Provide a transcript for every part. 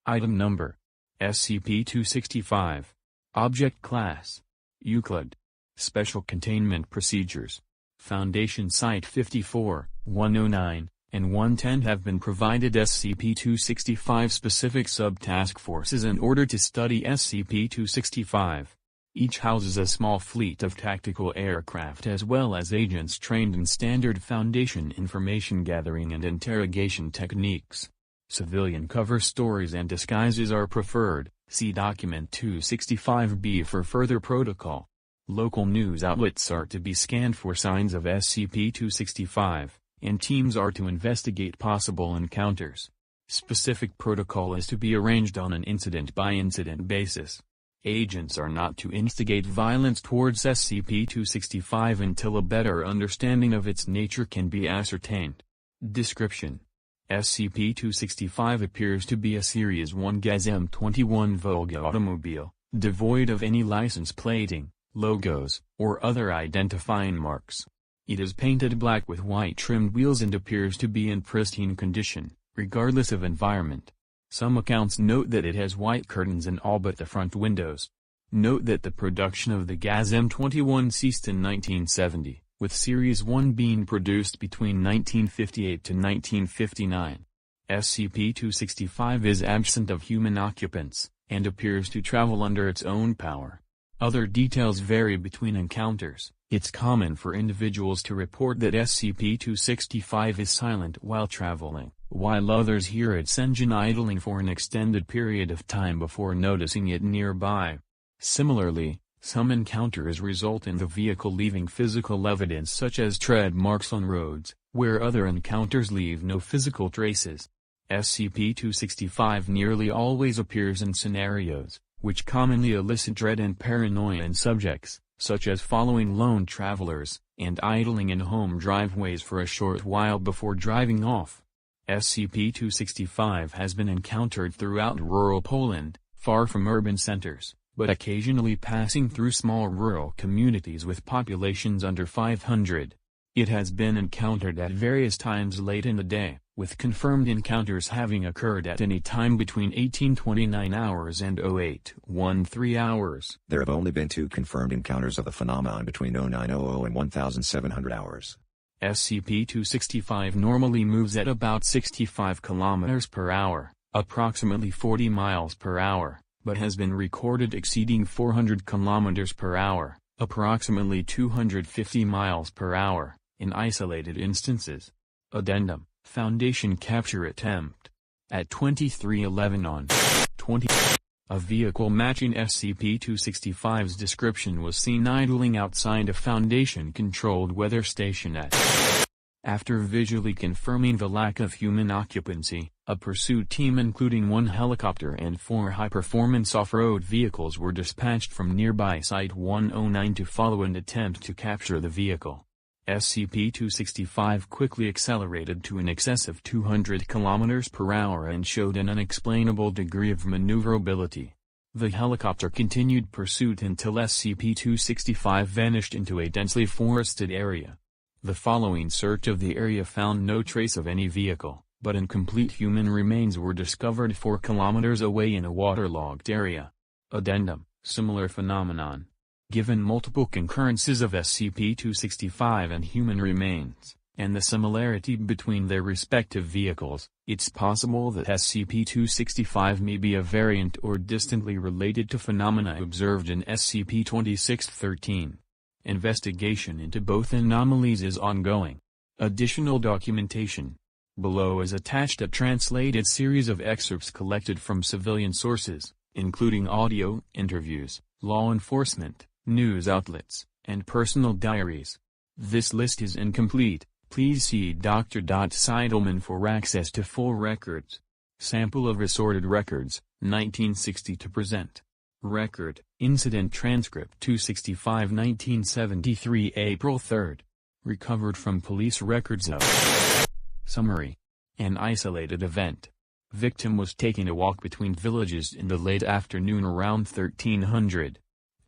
Item Number: SCP-265. Object Class: Euclid. Special Containment Procedures: Foundation Site 54, 109, and 110 have been provided SCP-265 specific sub-task forces in order to study SCP-265. Each houses a small fleet of tactical aircraft as well as agents trained in standard Foundation information gathering and interrogation techniques. Civilian cover stories and disguises are preferred. See Document 265-B for further protocol. Local news outlets are to be scanned for signs of SCP-265, and teams are to investigate possible encounters. Specific protocol is to be arranged on an incident-by-incident basis. Agents are not to instigate violence towards SCP-265 until a better understanding of its nature can be ascertained. Description: SCP-265 appears to be a Series 1 GAZ-M21 Volga automobile, devoid of any license plating, logos, or other identifying marks. It is painted black with white trimmed wheels and appears to be in pristine condition, regardless of environment. Some accounts note that it has white curtains in all but the front windows. Note that the production of the GAZ-M21 ceased in 1970, with Series 1 being produced between 1958 to 1959. SCP-265 is absent of human occupants, and appears to travel under its own power. Other details vary between encounters. It's common for individuals to report that SCP-265 is silent while traveling, while others hear its engine idling for an extended period of time before noticing it nearby. Similarly, some encounters result in the vehicle leaving physical evidence such as tread marks on roads, where other encounters leave no physical traces. SCP-265 nearly always appears in scenarios, which commonly elicit dread and paranoia in subjects, such as following lone travelers, and idling in home driveways for a short while before driving off. SCP-265 has been encountered throughout rural Poland, far from urban centers, but occasionally passing through small rural communities with populations under 500. It has been encountered at various times late in the day, with confirmed encounters having occurred at any time between 1829 hours and 0813 hours. There have only been 2 confirmed encounters of the phenomenon between 0900 and 1700 hours. SCP-265 normally moves at about 65 km per hour, approximately 40 miles per hour, but has been recorded exceeding 400 km per hour, approximately 250 miles per hour, in isolated instances. Addendum: Foundation capture attempt. At 2311 on 20, a vehicle matching SCP-265's description was seen idling outside a Foundation-controlled weather station at. After visually confirming the lack of human occupancy, a pursuit team including 1 helicopter and 4 high-performance off-road vehicles were dispatched from nearby Site 109 to follow an attempt to capture the vehicle. SCP-265 quickly accelerated to an excess of 200 km per hour and showed an unexplainable degree of maneuverability. The helicopter continued pursuit until SCP-265 vanished into a densely forested area. The following search of the area found no trace of any vehicle, but incomplete human remains were discovered 4 km away in a waterlogged area. Addendum: Similar phenomenon. Given multiple concurrences of SCP-265 and human remains, and the similarity between their respective vehicles, it's possible that SCP-265 may be a variant or distantly related to phenomena observed in SCP-2613. Investigation into both anomalies is ongoing. Additional documentation. Below is attached a translated series of excerpts collected from civilian sources, including audio interviews, law enforcement, news outlets, and personal diaries. This list is incomplete. Please see Dr. Seidelman for access to full records. Sample of assorted records, 1960 to present. Record, Incident Transcript 265 1973 April 3. Recovered from police records of. Summary. An isolated event. Victim was taking a walk between villages in the late afternoon around 1300.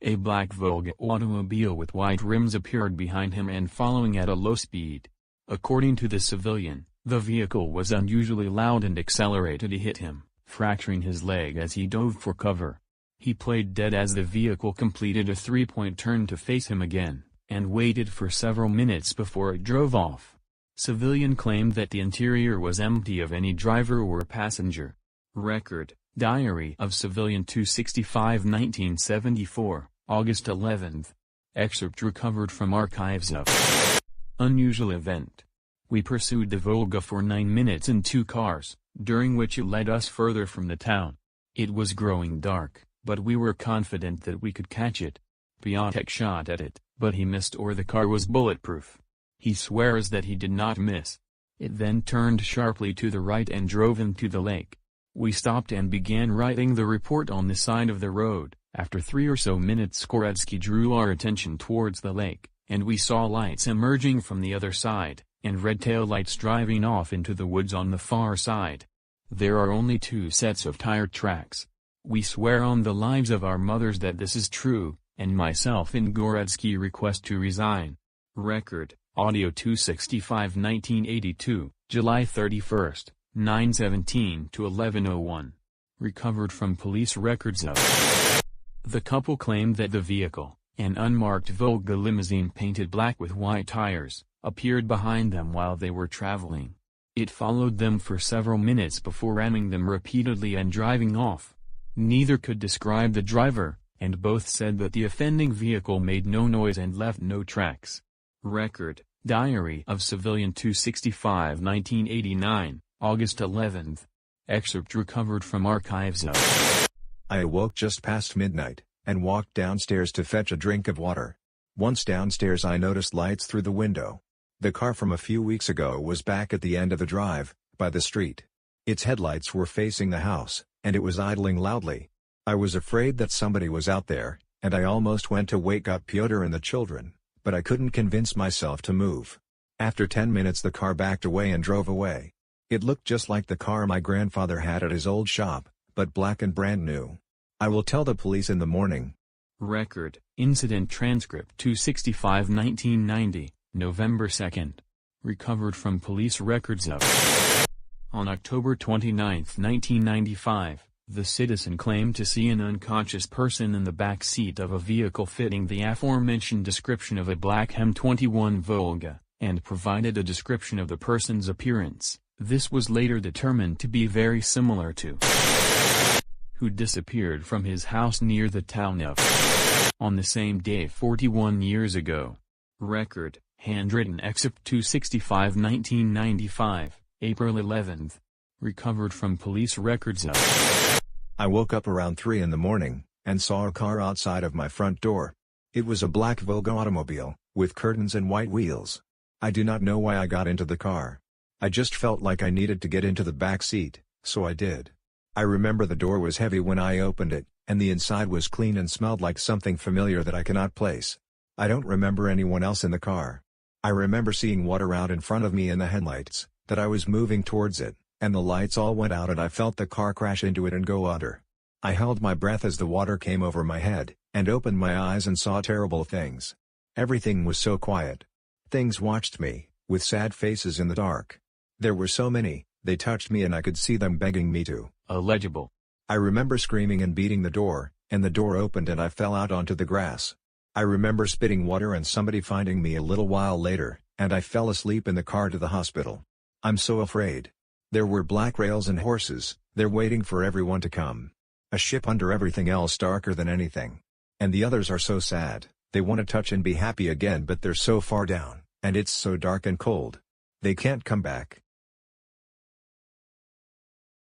A black Volga automobile with white rims appeared behind him and following at a low speed. According to the civilian, the vehicle was unusually loud and accelerated to hit him, fracturing his leg as he dove for cover. He played dead as the vehicle completed a three-point turn to face him again, and waited for several minutes before it drove off. Civilian claimed that the interior was empty of any driver or passenger. Record, Diary of Civilian 265 1974, August 11th. Excerpt recovered from archives of Unusual Event. We pursued the Volga for 9 minutes in 2 cars, during which it led us further from the town. It was growing dark, but we were confident that we could catch it. Piatek shot at it, but he missed, or the car was bulletproof. He swears that he did not miss. It then turned sharply to the right and drove into the lake. We stopped and began writing the report on the side of the road. After 3 or so minutes, Goretsky drew our attention towards the lake, and we saw lights emerging from the other side, and red tail lights driving off into the woods on the far side. There are only 2 sets of tire tracks. We swear on the lives of our mothers that this is true, and myself and Goretsky request to resign. Record, Audio 265 1982, July 31st, 9:17 to 11:01. Recovered from police records of The couple claimed that the vehicle, an unmarked Volga limousine painted black with white tires, appeared behind them while they were traveling. It followed them for several minutes before ramming them repeatedly and driving off. Neither could describe the driver, and both said that the offending vehicle made no noise and left no tracks. Record, Diary of Civilian 265 1989, August 11th. Excerpt recovered from archives of I awoke just past midnight, and walked downstairs to fetch a drink of water. Once downstairs I noticed lights through the window. The car from a few weeks ago was back at the end of the drive, by the street. Its headlights were facing the house, and it was idling loudly. I was afraid that somebody was out there, and I almost went to wake up Pyotr and the children, but I couldn't convince myself to move. After 10 minutes the car backed away and drove away. It looked just like the car my grandfather had at his old shop, but black and brand new. I will tell the police in the morning. Record, Incident Transcript 265 1990, November 2nd. Recovered from police records of On October 29, 1995, the citizen claimed to see an unconscious person in the back seat of a vehicle fitting the aforementioned description of a black M21 Volga, and provided a description of the person's appearance. This was later determined to be very similar to who disappeared from his house near the town of on the same day 41 years ago. Record, Handwritten Excerpt 265 1995, April 11th. Recovered from police records of I woke up around 3 in the morning, and saw a car outside of my front door. It was a black Volga automobile, with curtains and white wheels. I do not know why I got into the car. I just felt like I needed to get into the back seat, so I did. I remember the door was heavy when I opened it, and the inside was clean and smelled like something familiar that I cannot place. I don't remember anyone else in the car. I remember seeing water out in front of me in the headlights, that I was moving towards it, and the lights all went out and I felt the car crash into it and go under. I held my breath as the water came over my head, and opened my eyes and saw terrible things. Everything was so quiet. Things watched me, with sad faces in the dark. There were so many, they touched me and I could see them begging me to. Illegible. I remember screaming and beating the door, and the door opened and I fell out onto the grass. I remember spitting water and somebody finding me a little while later, and I fell asleep in the car to the hospital. I'm so afraid. There were black rails and horses, they're waiting for everyone to come. A ship under everything else darker than anything. And the others are so sad, they want to touch and be happy again but they're so far down, and it's so dark and cold. They can't come back.